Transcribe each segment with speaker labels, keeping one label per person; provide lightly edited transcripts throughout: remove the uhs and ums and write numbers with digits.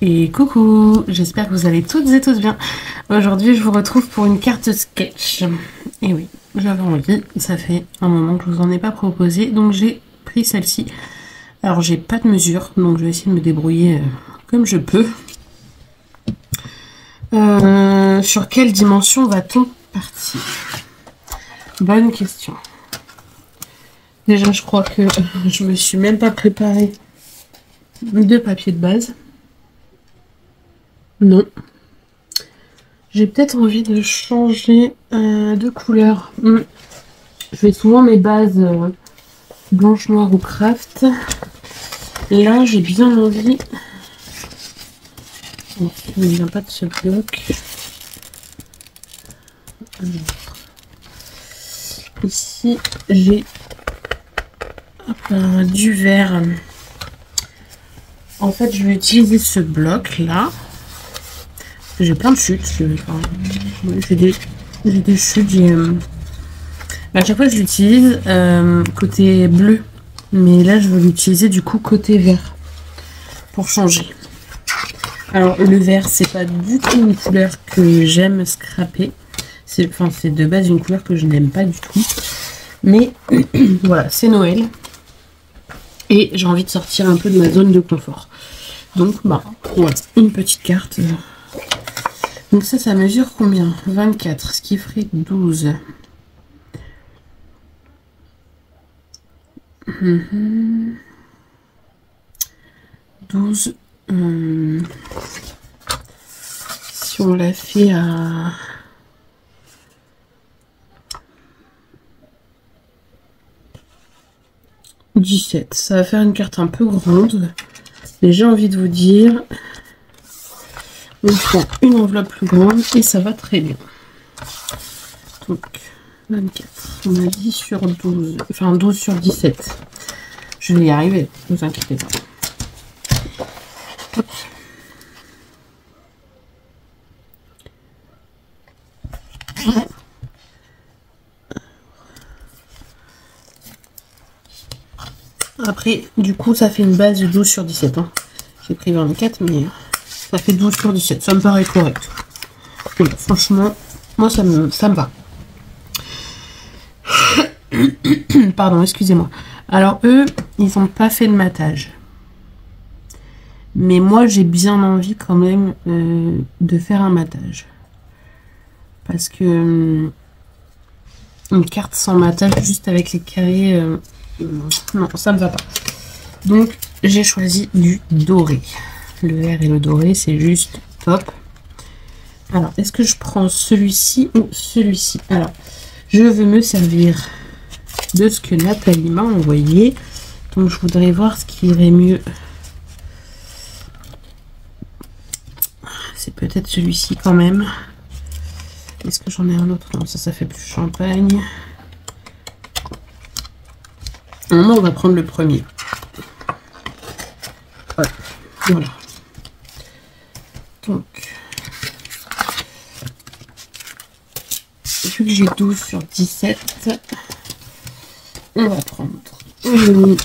Speaker 1: Et coucou, j'espère que vous allez toutes et tous bien. Aujourd'hui, je vous retrouve pour une carte sketch. Et oui, j'avais envie, ça fait un moment que je vous en ai pas proposé, donc j'ai pris celle-ci. Alors, j'ai pas de mesure, donc je vais essayer de me débrouiller comme je peux. Sur quelle dimension va-t-on partir? Bonne question. Déjà, je crois que je me suis même pas préparé de papier de base. Non. J'ai peut-être envie de changer de couleur. Je fais souvent mes bases blanche, noire ou craft. Et là, j'ai bien envie... Bon, il ne vient pas de ce bloc. Alors, ici, j'ai du vert. En fait, je vais utiliser ce bloc-là. J'ai plein de chutes. J'ai des chutes. À chaque fois, je l'utilise côté bleu. Mais là, je vais l'utiliser du coup côté vert. Pour changer. Alors, le vert, c'est pas du tout une couleur que j'aime scraper. C'est de base une couleur que je n'aime pas du tout. Mais voilà, c'est Noël. Et j'ai envie de sortir un peu de ma zone de confort. Donc, voilà, une petite carte. Donc ça mesure combien? 24, ce qui ferait 12. Mmh. 12. Si on l'a fait à... « 17. Ça va faire une carte un peu grande. Mais j'ai envie de vous dire... On prend une enveloppe plus grande et ça va très bien. Donc, 24. On a 10 sur 12. Enfin, 12 sur 17. Je vais y arriver, ne vous inquiétez pas. Hop. Après, du coup, ça fait une base de 12 sur 17. Hein. J'ai pris 24, mais ça fait 12 sur 17. Ça me paraît correct. Voilà, franchement, moi, ça me va. Pardon, excusez-moi. Alors, eux, ils n'ont pas fait de matage. Mais moi, j'ai bien envie quand même de faire un matage. Parce que une carte sans matage, juste avec les carrés... non, ça ne va pas. Donc, j'ai choisi du doré. Le vert et le doré, c'est juste top. Alors, est-ce que je prends celui-ci ou celui-ci? Alors, je veux me servir de ce que Nathalie m'a envoyé. Donc, je voudrais voir ce qui irait mieux. C'est peut-être celui-ci quand même. Est-ce que j'en ai un autre? Non, ça fait plus champagne. On va prendre le premier. Voilà. Donc, vu que j'ai 12 sur 17, on va prendre un demi.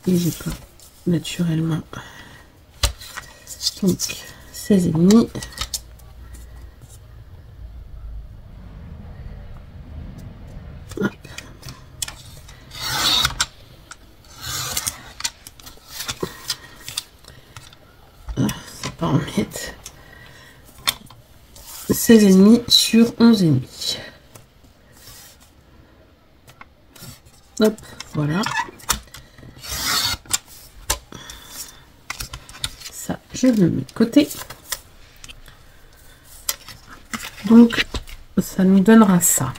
Speaker 1: Et j'ai pas naturellement. Donc, 16,5. En mettre 16,5 sur 11,5. Hop, voilà. Ça, je le mets de côté. Donc, ça nous donnera ça.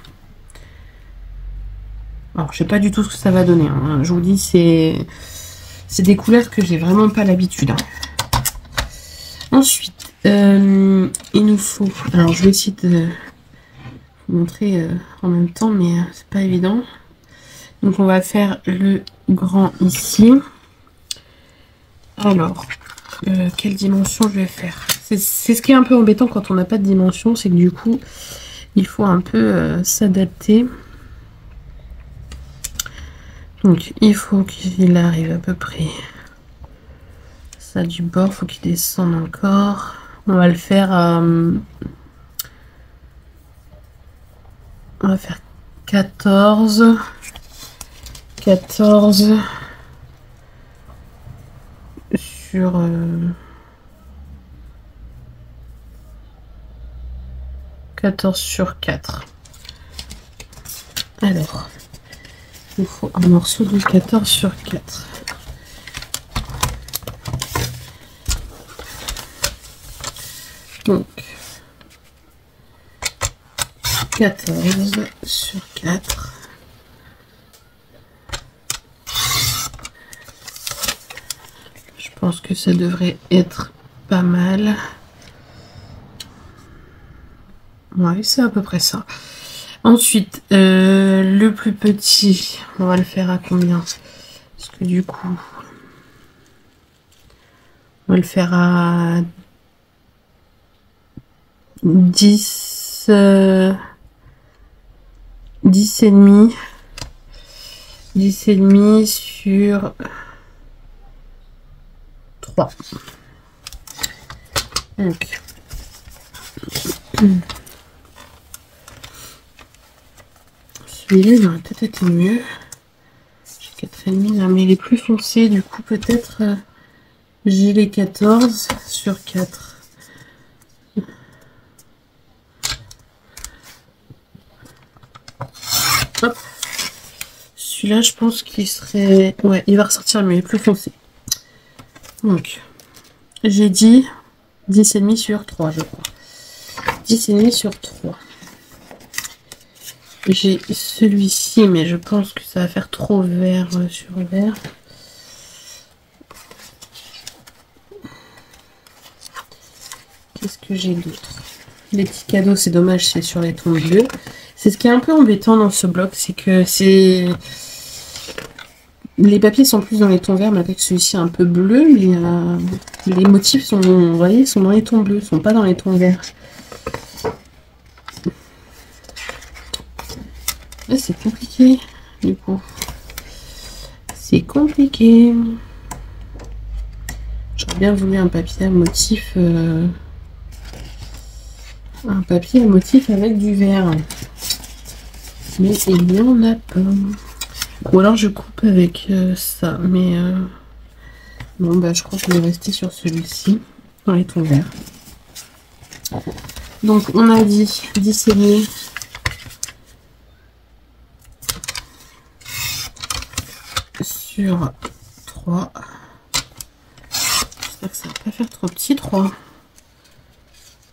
Speaker 1: Alors, je sais pas du tout ce que ça va donner. Hein. Je vous dis, c'est des couleurs que j'ai vraiment pas l'habitude. Hein. Ensuite, il nous faut... Alors, je vais essayer de vous montrer en même temps, mais c'est pas évident. Donc, on va faire le grand ici. Alors, quelle dimension je vais faire? C'est ce qui est un peu embêtant quand on n'a pas de dimension, c'est que du coup, il faut un peu s'adapter. Donc, il faut qu'il arrive à peu près Ça du bord, faut qu'il descende encore. On va le faire on va faire 14 sur 14 sur 4. Alors, il faut un morceau de 14 sur 4. Donc, 14 sur 4. Je pense que ça devrait être pas mal. Ouais, c'est à peu près ça. Ensuite, le plus petit, on va le faire à combien? Parce que du coup, on va le faire à 10, 10 et demi. 10 et demi sur 3. Donc, celui-là, il aurait peut-être été mieux. J'ai 4,5 là, mais il est plus foncé. Du coup, peut-être j'ai les 14 sur 4. Hop. Celui-là, je pense qu'il serait... Ouais, il va ressortir mieux, il est plus foncé. Donc, j'ai dit 10,5 sur 3, je crois. 10,5 sur 3. J'ai celui-ci, mais je pense que ça va faire trop vert sur vert. Qu'est-ce que j'ai d'autre? Les petits cadeaux, c'est dommage, c'est sur les tons bleus. C'est ce qui est un peu embêtant dans ce bloc, c'est que c'est... Les papiers sont plus dans les tons verts, malgré que celui-ci est un peu bleu, mais les motifs sont, vous voyez, sont dans les tons bleus, sont pas dans les tons verts. Là, c'est compliqué, du coup. C'est compliqué. J'aurais bien voulu un papier à motif... un papier à motif avec du vert. Mais il n'y en a pas. Ou alors je coupe avec ça. Mais bon, bah, je crois que je vais rester sur celui-ci. Dans les tons verts. Donc, on a dit 10,5 sur 3. J'espère que ça va pas faire trop petit, 3.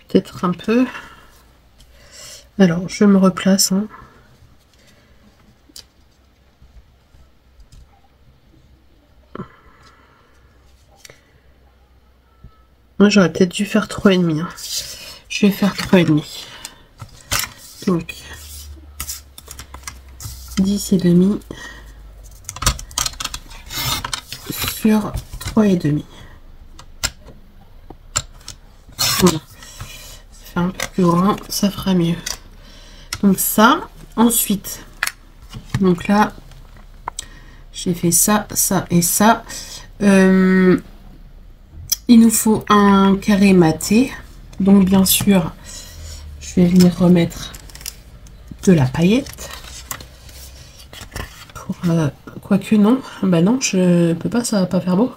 Speaker 1: Peut-être un peu. Alors, je me replace. Hein. Moi, j'aurais peut-être dû faire 3,5. Hein. Je vais faire 3,5. Donc, 10,5 sur 3,5. Voilà. Ça fait un peu plus grand, ça fera mieux. Donc ça, ensuite, donc là, j'ai fait ça, ça et ça. Il nous faut un carré maté. Donc bien sûr, je vais venir remettre de la paillette. Pour, quoique non, bah non, je peux pas, ça va pas faire beau.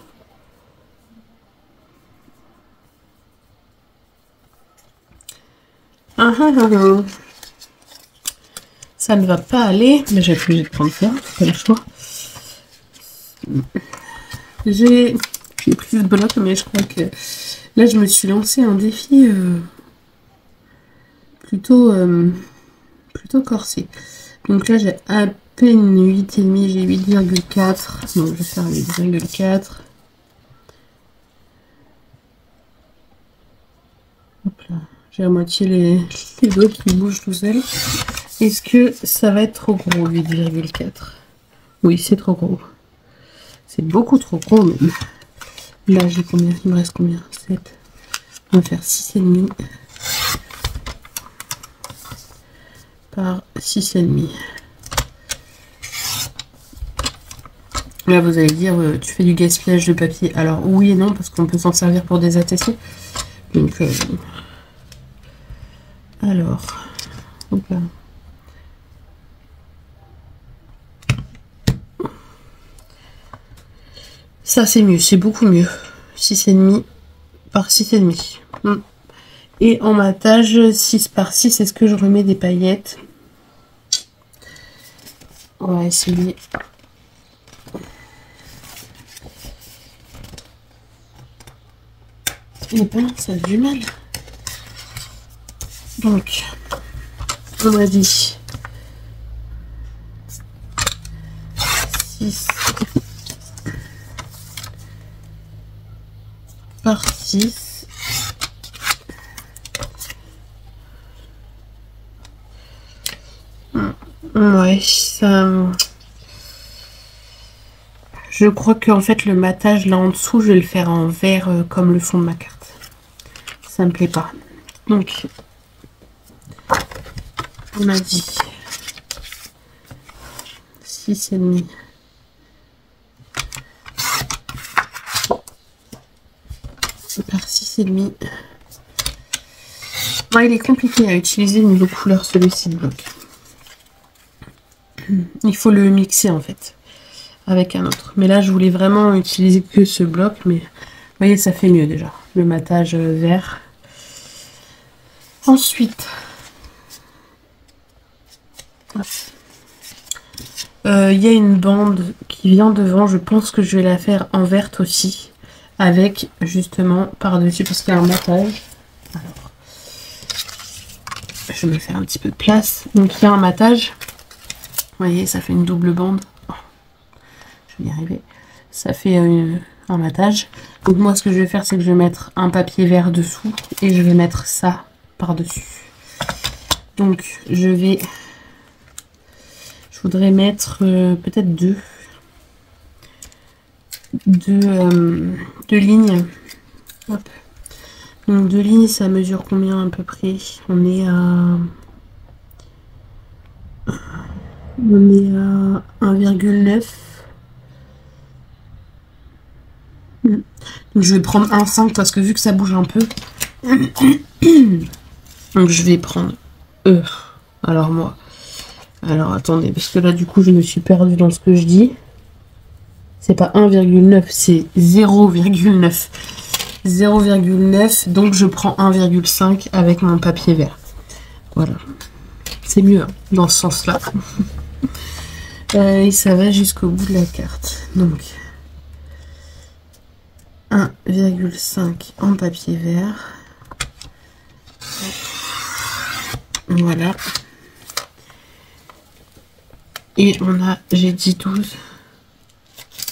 Speaker 1: Ça ne va pas aller, mais j'ai obligé de prendre ça, c'est pas le choix. J'ai plus de blocs, mais je crois que là je me suis lancé un défi plutôt corsé. Donc là j'ai à peine 8,5, j'ai 8,4. Donc je vais faire 8,4. Hop là. J'ai à moitié les doigts qui bougent tout seul. Est-ce que ça va être trop gros, 8,4? Oui, c'est trop gros. C'est beaucoup trop gros même. Là, j'ai combien? Il me reste combien? 7. On va faire 6,5 par 6,5. Là, vous allez dire, tu fais du gaspillage de papier. Alors, oui et non, parce qu'on peut s'en servir pour des attachés. Donc, alors, hop là. Ça, c'est mieux, c'est beaucoup mieux. 6,5 par 6,5. Et en matage, 6 par 6, est-ce que je remets des paillettes? On va essayer. Et ben, ça a du mal. Donc, on a dit 6 par 6. Ouais, ça... Je crois qu'en fait, le matage là en dessous, je vais le faire en vert comme le fond de ma carte. Ça me plaît pas. Donc, on a dit 6,5 par 6,5. Ouais, il est compliqué à utiliser niveau couleur celui-ci de bloc. Il faut le mixer en fait avec un autre. Mais là, je voulais vraiment utiliser que ce bloc, mais vous voyez, ça fait mieux déjà. Le matage vert. Ensuite, il y a une bande qui vient devant. Je pense que je vais la faire en verte aussi, avec justement par-dessus, parce qu'il y a un matage. Alors, je vais me faire un petit peu de place. Donc, il y a un matage. Vous voyez, ça fait une double bande. Oh, je vais y arriver. Ça fait un matage. Donc, moi, ce que je vais faire, c'est que je vais mettre un papier vert dessous et je vais mettre ça par-dessus. Donc, je voudrais mettre peut-être deux lignes. Hop. Donc, 2 lignes, ça mesure combien à peu près? On est à 1,9. Donc, je vais prendre 1,5 parce que vu que ça bouge un peu. Donc, je vais prendre alors moi. Alors, attendez, parce que là, du coup, je me suis perdue dans ce que je dis. C'est pas 1,9, c'est 0,9. 0,9, donc je prends 1,5 avec mon papier vert. Voilà. C'est mieux, hein, dans ce sens-là. Et ça va jusqu'au bout de la carte. Donc, 1,5 en papier vert. Voilà. Et on a, j'ai dit 12.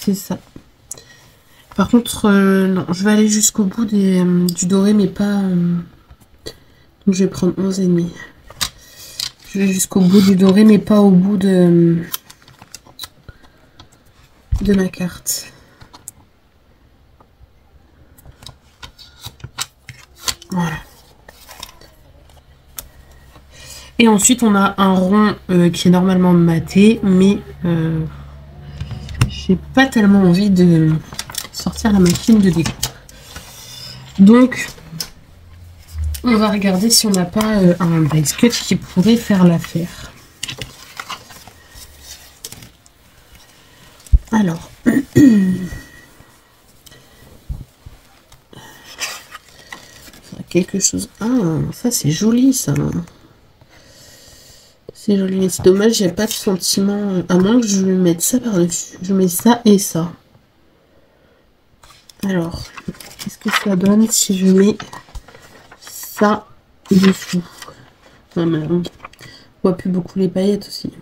Speaker 1: C'est ça. Par contre, non, je vais aller jusqu'au bout du doré, mais pas... donc je vais prendre 11,5. Je vais jusqu'au bout du doré, mais pas au bout de ma carte. Voilà. Et ensuite, on a un rond qui est normalement maté, mais j'ai pas tellement envie de sortir la machine de découpe. Donc, on va regarder si on n'a pas un dice cut qui pourrait faire l'affaire. Alors, quelque chose. Ah, ça c'est joli ça. C'est joli, mais c'est dommage, j'ai pas de sentiment. À moins que je mette ça par-dessus. Je mets ça et ça. Alors, qu'est-ce que ça donne si je mets ça dessous? Non, mais on voit plus beaucoup les paillettes aussi.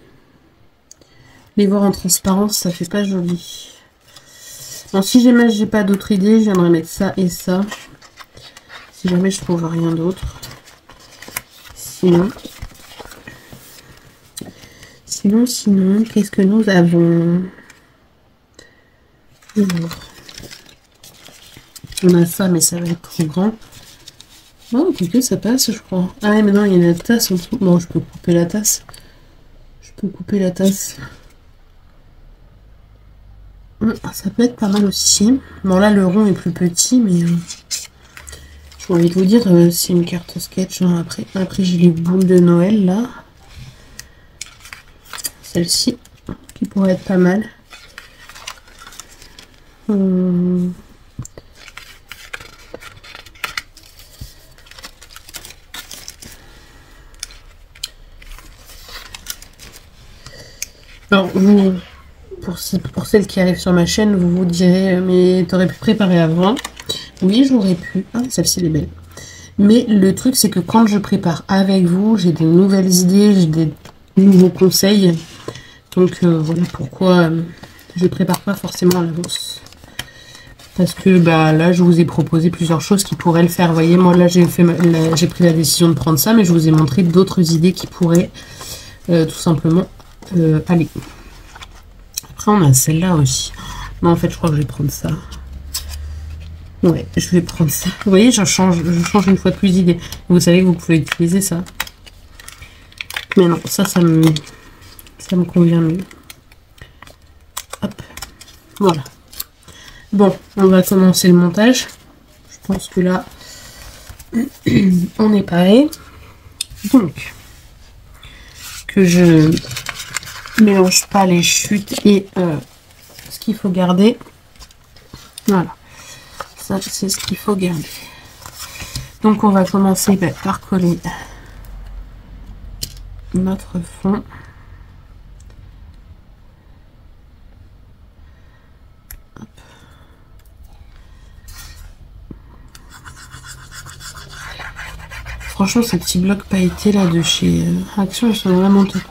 Speaker 1: Les voir en transparence, ça fait pas joli. Bon, si jamais j'ai pas d'autre idée, je viendrai mettre ça et ça. Si jamais je trouve rien d'autre. Sinon, qu'est-ce que nous avons? Alors, on a ça, mais ça va être trop grand. Oh, quelque ça passe, je crois. Ah ouais, mais non, il y a une tasse en dessous. Bon, je peux couper la tasse. Je peux couper la tasse. Ça peut être pas mal aussi. Bon là le rond est plus petit, mais j'ai envie de vous dire, c'est une carte sketch. Hein. Après j'ai les boules de Noël là. Celle-ci, qui pourrait être pas mal. Alors, vous, pour celles qui arrivent sur ma chaîne, vous vous direz, mais t'aurais pu préparer avant. Oui, j'aurais pu. Ah, celle-ci, elle est belle. Mais le truc, c'est que quand je prépare avec vous, j'ai des nouvelles idées, j'ai des nouveaux conseils. Donc, voilà pourquoi je prépare pas forcément à l'avance. Parce que bah, là, je vous ai proposé plusieurs choses qui pourraient le faire. Vous voyez, moi, là, j'ai pris la décision de prendre ça, mais je vous ai montré d'autres idées qui pourraient tout simplement aller. Après, on a celle-là aussi. Non, en fait, je crois que je vais prendre ça. Ouais, je vais prendre ça. Vous voyez, je change une fois de plus d'idée. Vous savez que vous pouvez utiliser ça. Mais non, ça me convient mieux. Hop, voilà. Bon, on va commencer le montage. Je pense que là, on est pareil. Donc, que je mélange pas les chutes et ce qu'il faut garder. Voilà. Ça, c'est ce qu'il faut garder. Donc, on va commencer par coller notre fond. Hop. Franchement, ces petits blocs pailletés là de chez Action, ils sont vraiment top.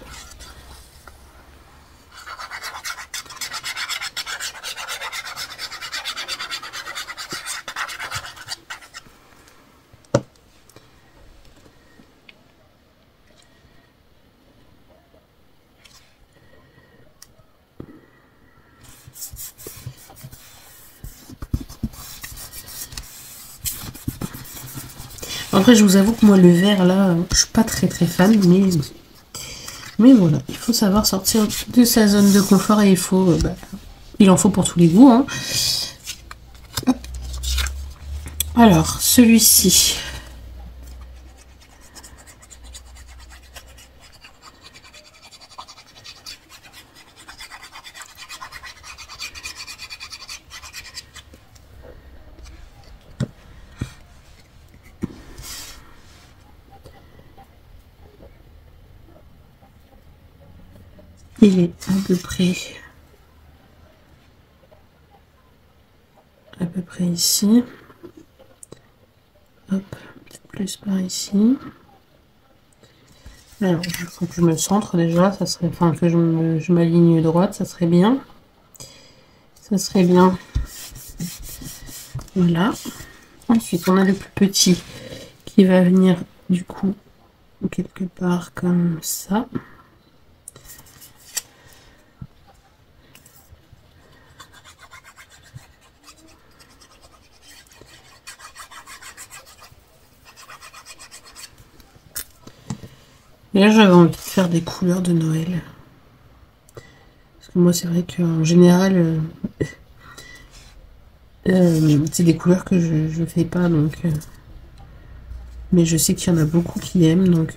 Speaker 1: Après, je vous avoue que moi, le vert, là, je suis pas très fan, mais voilà, il faut savoir sortir de sa zone de confort et il en faut pour tous les goûts. Hein. Alors, celui-ci. Il est à peu près ici. Hop, peut-être plus par ici. Alors, il faut que je me centre déjà, ça serait, enfin que je m'aligne droite, ça serait bien. Ça serait bien. Voilà. Ensuite, on a le plus petit qui va venir du coup quelque part comme ça. Et là, j'avais envie de faire des couleurs de Noël. Parce que moi, c'est vrai qu'en général, c'est des couleurs que je fais pas, donc... mais je sais qu'il y en a beaucoup qui aiment, donc...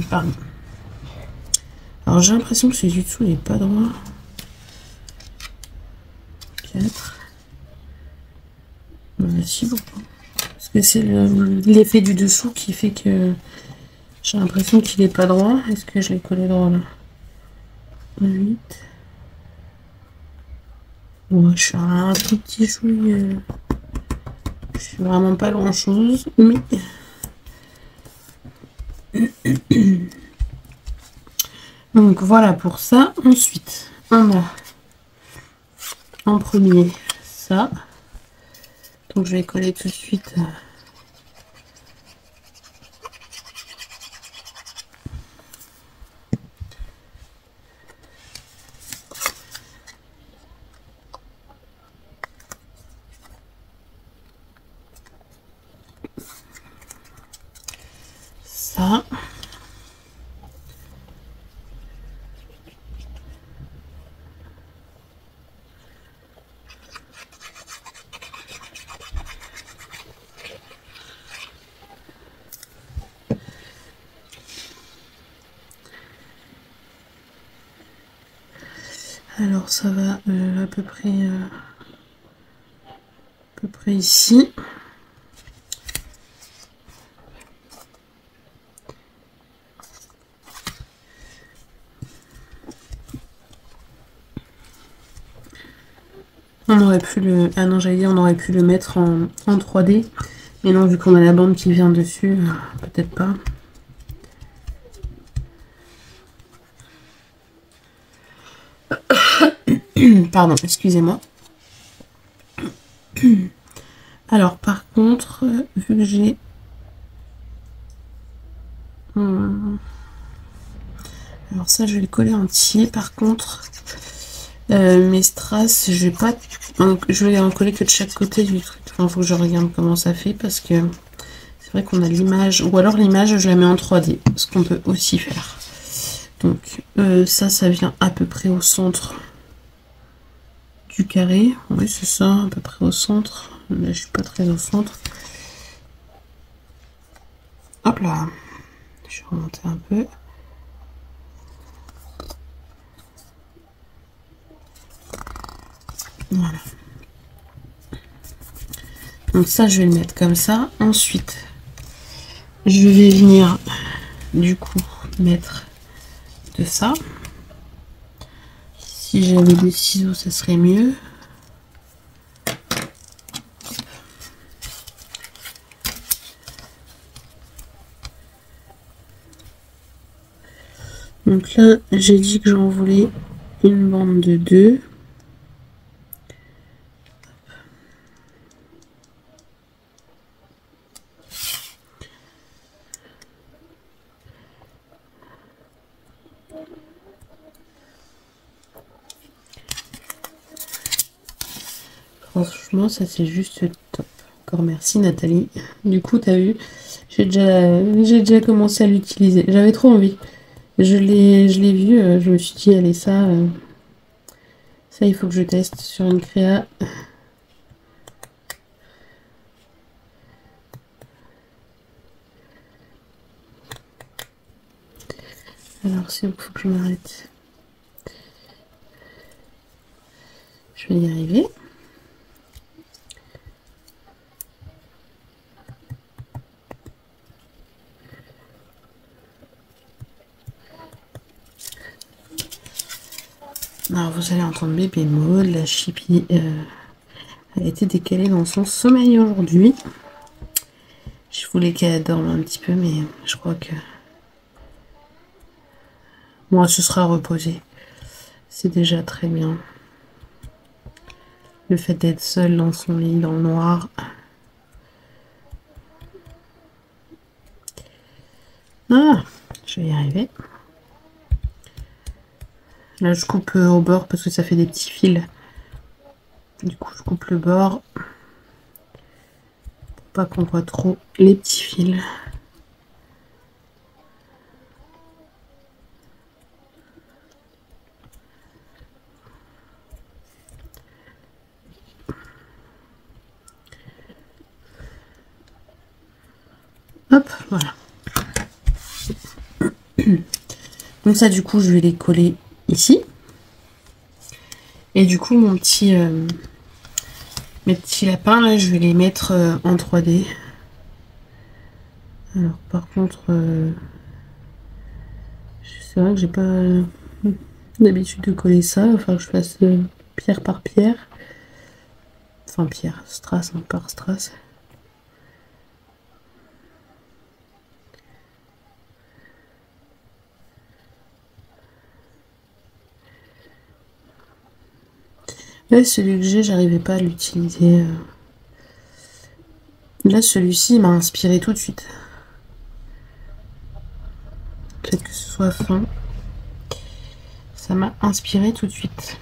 Speaker 1: Pardon. Alors, j'ai l'impression que celui du dessous n'est pas droit. 4. Si, beaucoup. Parce que c'est l'effet du dessous qui fait que j'ai l'impression qu'il n'est pas droit. Est-ce que je l'ai collé droit là? 8. Ouais, je suis un tout petit chouille. Je suis vraiment pas grand chose, mais donc voilà pour ça. Ensuite, on a en premier ça. Donc je vais coller tout de suite. Ça. Alors ça va à peu près ici. On aurait pu le... Ah non, j'allais dire, on aurait pu le mettre en 3D. Mais non, vu qu'on a la bande qui vient dessus, peut-être pas. Pardon, excusez-moi. Alors, par contre, vu que j'ai... Alors ça, je vais le coller entier. Par contre, mes strass, je vais pas... Je vais en coller que de chaque côté du truc. Enfin, faut que je regarde comment ça fait parce que c'est vrai qu'on a l'image. Ou alors l'image, je la mets en 3D, ce qu'on peut aussi faire. Donc ça vient à peu près au centre du carré. Oui, c'est ça, à peu près au centre. Là, je suis pas très au centre. Hop là. Je vais remonter un peu. Voilà. Donc ça, je vais le mettre comme ça. Ensuite, je vais venir, du coup, mettre de ça. Si j'avais des ciseaux, ça serait mieux. Donc là, j'ai dit que j'en voulais une bande de 2. Franchement, ça c'est juste top. Encore merci Nathalie. Du coup, t'as vu, j'ai déjà commencé à l'utiliser. J'avais trop envie. Je l'ai vu, je me suis dit, allez, ça, il faut que je teste sur une créa. Alors, c'est où faut que je m'arrête. Je vais y arriver. Alors, vous allez entendre mes bémols. La Chippy a été décalée dans son sommeil aujourd'hui. Je voulais qu'elle dorme un petit peu, mais je crois que... Bon, elle se sera reposée. C'est déjà très bien. Le fait d'être seule dans son lit, dans le noir. Ah, je vais y arriver. Là, je coupe au bord parce que ça fait des petits fils. Du coup, je coupe le bord. Pour pas qu'on voit trop les petits fils. Hop, voilà. Donc ça, du coup, je vais les coller ici. Et du coup, mes petits lapins, là, je vais les mettre en 3D. Alors, par contre, c'est vrai que j'ai pas l'habitude de coller ça. Enfin, que je fasse pierre par pierre. Enfin, pierre, strass par strass. Là, celui que j'ai, j'arrivais pas à l'utiliser. Là, celui-ci m'a inspiré tout de suite. Peut-être que ce soit fin. Ça m'a inspiré tout de suite.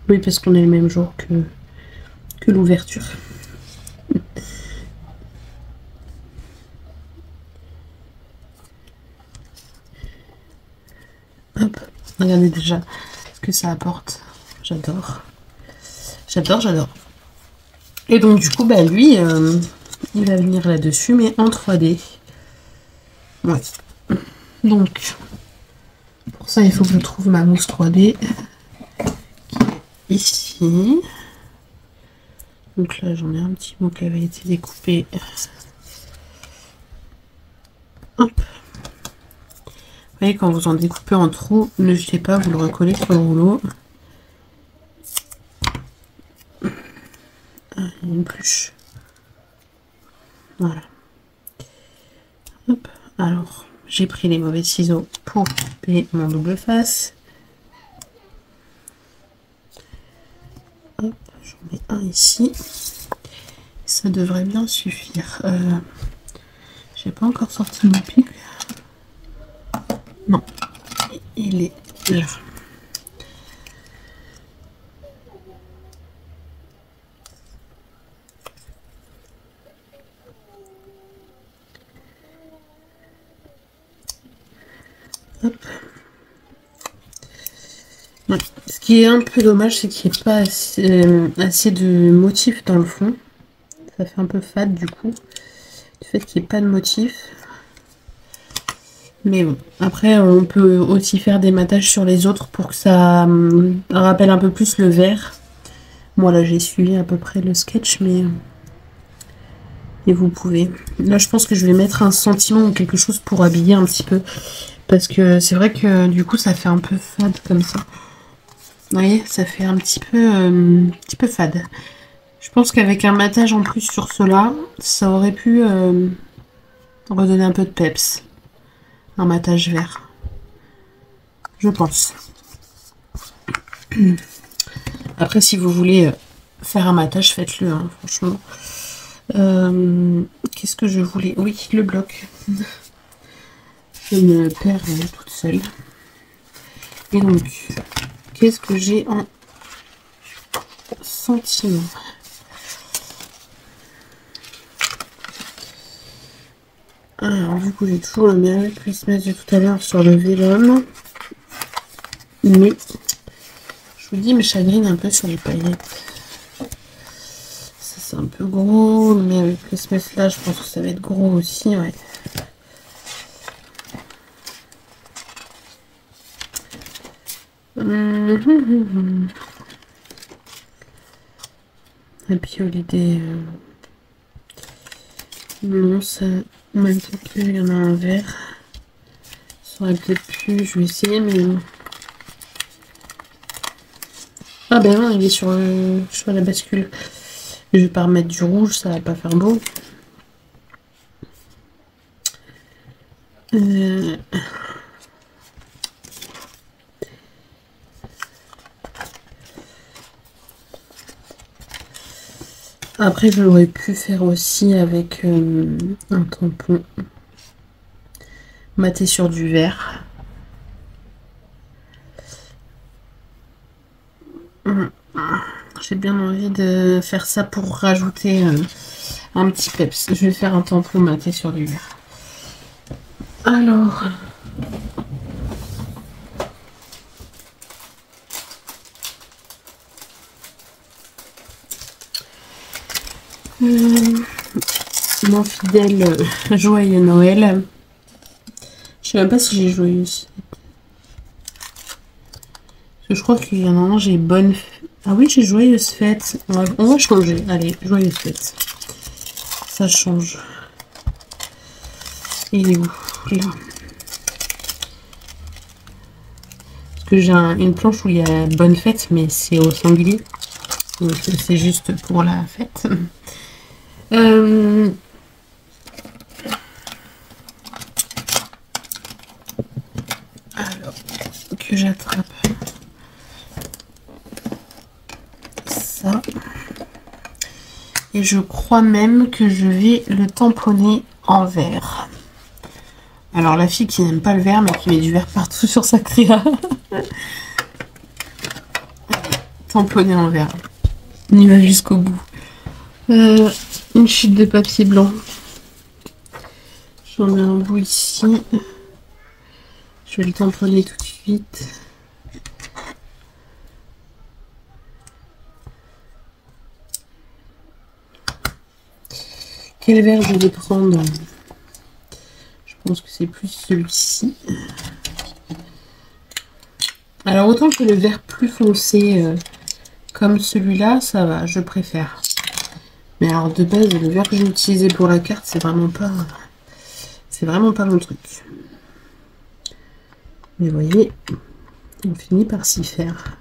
Speaker 1: Oui, parce qu'on est le même jour que l'ouverture. Hop, regardez déjà ce que ça apporte. J'adore. J'adore, j'adore. Et donc, du coup, bah lui, il va venir là-dessus, mais en 3D. Ouais. Donc, Pour ça, il faut que je trouve ma mousse 3D qui est ici. Donc là, j'en ai un petit bout qui avait été découpé. Hop. Vous voyez, quand vous en découpez en trous, ne jetez pas, vous le recollez sur le rouleau. Une pluche. Voilà. Hop. Alors, j'ai pris les mauvais ciseaux pour couper mon double face. Hop, j'en mets un ici. Ça devrait bien suffire. J'ai pas encore sorti mon pic. Non, il est là. Hop. Ouais. Ce qui est un peu dommage, c'est qu'il n'y ait pas assez de motifs dans le fond. Ça fait un peu fade du coup. Du fait qu'il n'y ait pas de motifs. Mais bon, après on peut aussi faire des matages sur les autres pour que ça rappelle un peu plus le vert. Moi là j'ai suivi à peu près le sketch, mais et vous pouvez. Là je pense que je vais mettre un sentiment ou quelque chose pour habiller un petit peu. Parce que c'est vrai que du coup ça fait un peu fade comme ça. Vous voyez, ça fait un petit peu fade. Je pense qu'avec un matage en plus sur cela, ça aurait pu redonner un peu de peps. Un matage vert. Je pense. Après, si vous voulez faire un matage, faites-le, hein, franchement. Qu'est-ce que je voulais? Oui, le bloc. Je me perds toute seule. Et donc, qu'est-ce que j'ai en sentiment? Alors, du coup, j'ai toujours le Merry Christmas de tout à l'heure sur le vélum. Mais, je vous dis, me chagrine un peu sur les paillettes. Ça, c'est un peu gros. Le Merry Christmas, là, je pense que ça va être gros aussi, ouais. Et puis, l'idée... Non, ça... Même qu'il y en a un vert. Ça aurait peut-être pu... Je vais essayer, mais... Ah ben non, il est sur la bascule. Je vais pas remettre du rouge, ça va pas faire beau. Après, j'aurais pu faire aussi avec un tampon maté sur du vert. J'ai bien envie de faire ça pour rajouter un petit peps. Je vais faire un tampon maté sur du vert. Alors... mon fidèle joyeux Noël. Je sais même pas si j'ai joyeux. Parce que je crois qu'il y en a un, j'ai bonne... Ah oui, j'ai joyeuse fête. On va changer. Allez, joyeuse fête. Ça change. Il est où? Là. Parce que j'ai une planche où il y a bonne fête, mais c'est au singulier. Donc c'est juste pour la fête. Alors, que j'attrape ça. Et je crois même que je vais le tamponner en vert. Alors la fille qui n'aime pas le vert, mais qui met du vert partout sur sa créa. Tamponner en vert. On y va jusqu'au bout. Une chute de papier blanc. J'en mets un bout ici. Je vais le tamponner tout de suite. Quel verre je vais prendre? Je pense que c'est plus celui-ci. Alors autant que le vert plus foncé comme celui-là, ça va, je préfère. Mais alors de base, le vert que j'ai utilisé pour la carte, c'est vraiment pas mon truc. Mais vous voyez, on finit par s'y faire.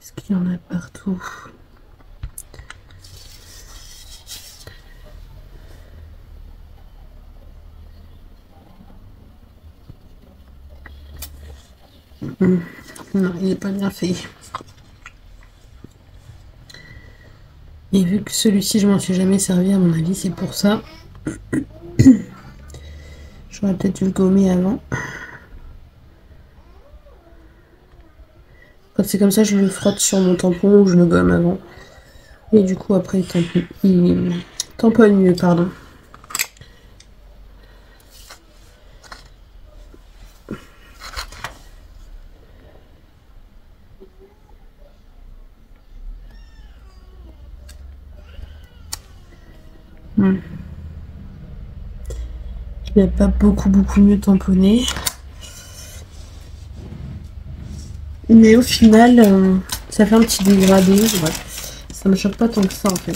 Speaker 1: Est-ce qu'il y en a partout? Non, il n'est pas bien fait. Et vu que celui-ci, je m'en suis jamais servi, à mon avis, c'est pour ça. J'aurais peut-être dû le gommer avant. Quand c'est comme ça, je le frotte sur mon tampon ou je le gomme avant. Et du coup, après, il tamponne mieux, pardon. Il n'a pas beaucoup mieux tamponné. Mais au final, ça fait un petit dégradé. Ouais. Ça me choque pas tant que ça en fait.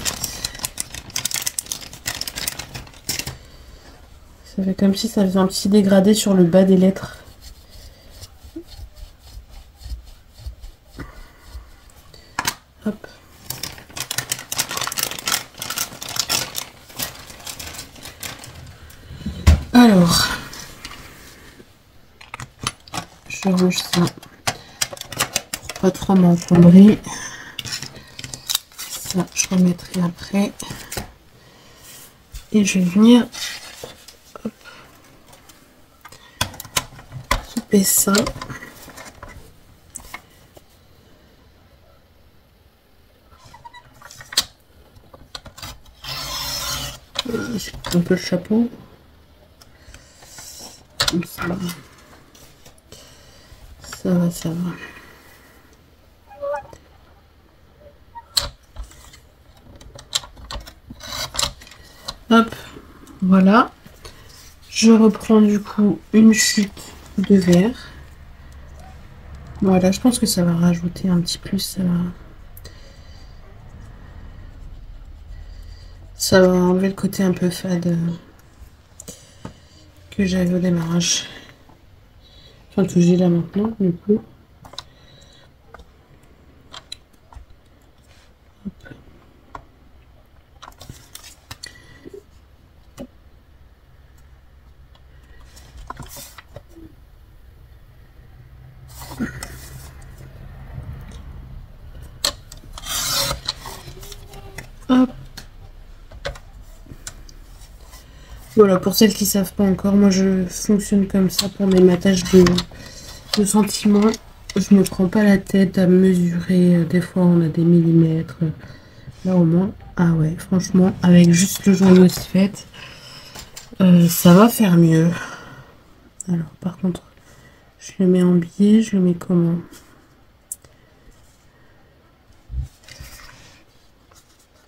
Speaker 1: Ça fait comme si ça faisait un petit dégradé sur le bas des lettres. Hop. Alors, je range ça pour pas trop m'encombrer. Ça, je remettrai après. Et je vais venir couper ça. Un peu le chapeau. Comme ça. Ça va, ça va. Hop, voilà. Je reprends du coup une chute de verre. Voilà, je pense que ça va rajouter un petit plus. Ça va enlever le côté un peu fade que j'avais au démarrage. Enfin, que j'ai là maintenant, du coup. Hop. Hop. Voilà, pour celles qui ne savent pas encore, moi je fonctionne comme ça pour mes matages de sentiments. Je ne me prends pas la tête à mesurer. Des fois on a des millimètres. Là au moins, ah ouais, franchement, avec juste le joyau de fête, ça va faire mieux. Alors par contre, je le mets en biais, je le mets comment?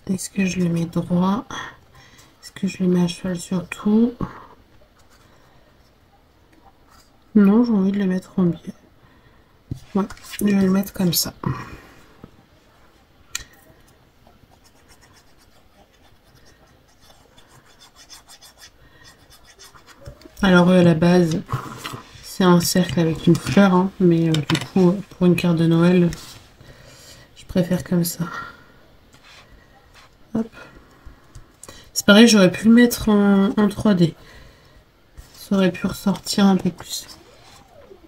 Speaker 1: Est-ce que je le mets droit? Est-ce que je le mets à cheval sur tout? Non, j'ai envie de le mettre en biais. Ouais, je vais le mettre comme ça. Alors à la base, c'est un cercle avec une fleur, hein, mais du coup, pour une carte de Noël, je préfère comme ça. Hop. C'est pareil, j'aurais pu le mettre en 3D. Ça aurait pu ressortir un peu plus.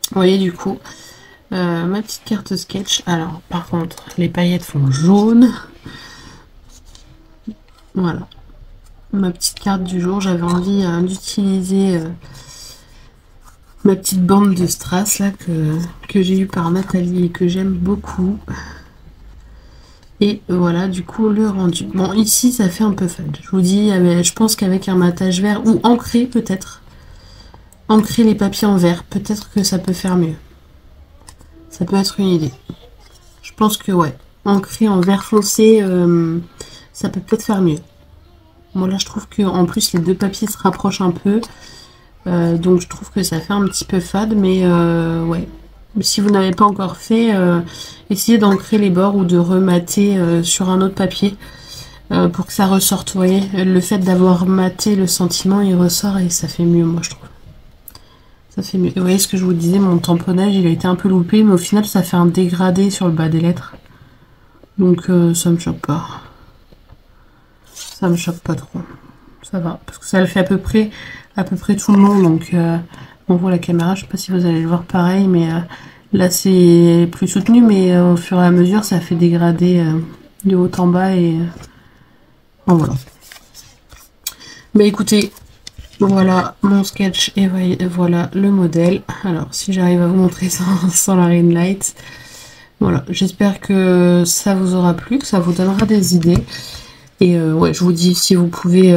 Speaker 1: Vous voyez du coup, ma petite carte sketch. Alors par contre, les paillettes font jaune. Voilà. Ma petite carte du jour, j'avais envie d'utiliser ma petite bande de strass là que j'ai eu par Nathalie et que j'aime beaucoup. Et voilà du coup le rendu. Bon ici ça fait un peu fade. Je vous dis, je pense qu'avec un matage vert ou ancré peut-être. Ancrer les papiers en vert, peut-être que ça peut faire mieux. Ça peut être une idée. Je pense que ouais. Ancrer en vert foncé, ça peut peut-être faire mieux. Moi là je trouve que en plus les deux papiers se rapprochent un peu. Donc je trouve que ça fait un petit peu fade, mais ouais. Si vous n'avez pas encore fait, essayez d'ancrer les bords ou de remater sur un autre papier pour que ça ressorte. Vous voyez, le fait d'avoir maté le sentiment, il ressort et ça fait mieux, moi je trouve. Ça fait mieux. Et vous voyez ce que je vous disais, mon tamponnage il a été un peu loupé, mais au final ça fait un dégradé sur le bas des lettres. Donc ça me choque pas. Ça me choque pas trop. Ça va, parce que ça le fait à peu près tout le long. Donc on voit la caméra, je sais pas si vous allez le voir pareil, mais là c'est plus soutenu, mais au fur et à mesure ça fait dégrader de haut en bas et voilà. Mais écoutez, voilà mon sketch et voilà le modèle. Alors si j'arrive à vous montrer sans la ring light, voilà, j'espère que ça vous aura plu, que ça vous donnera des idées. Et ouais, je vous dis, si vous pouvez,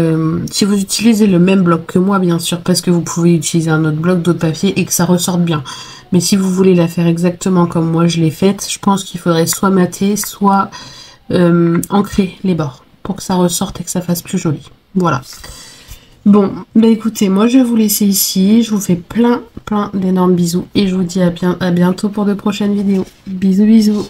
Speaker 1: si vous utilisez le même bloc que moi, bien sûr, parce que vous pouvez utiliser un autre bloc, d'autres papiers, et que ça ressorte bien. Mais si vous voulez la faire exactement comme moi je l'ai faite, je pense qu'il faudrait soit mater, soit ancrer les bords, pour que ça ressorte et que ça fasse plus joli. Voilà. Bon, bah écoutez, moi je vais vous laisser ici, je vous fais plein d'énormes bisous, et je vous dis à bientôt pour de prochaines vidéos. Bisous bisous.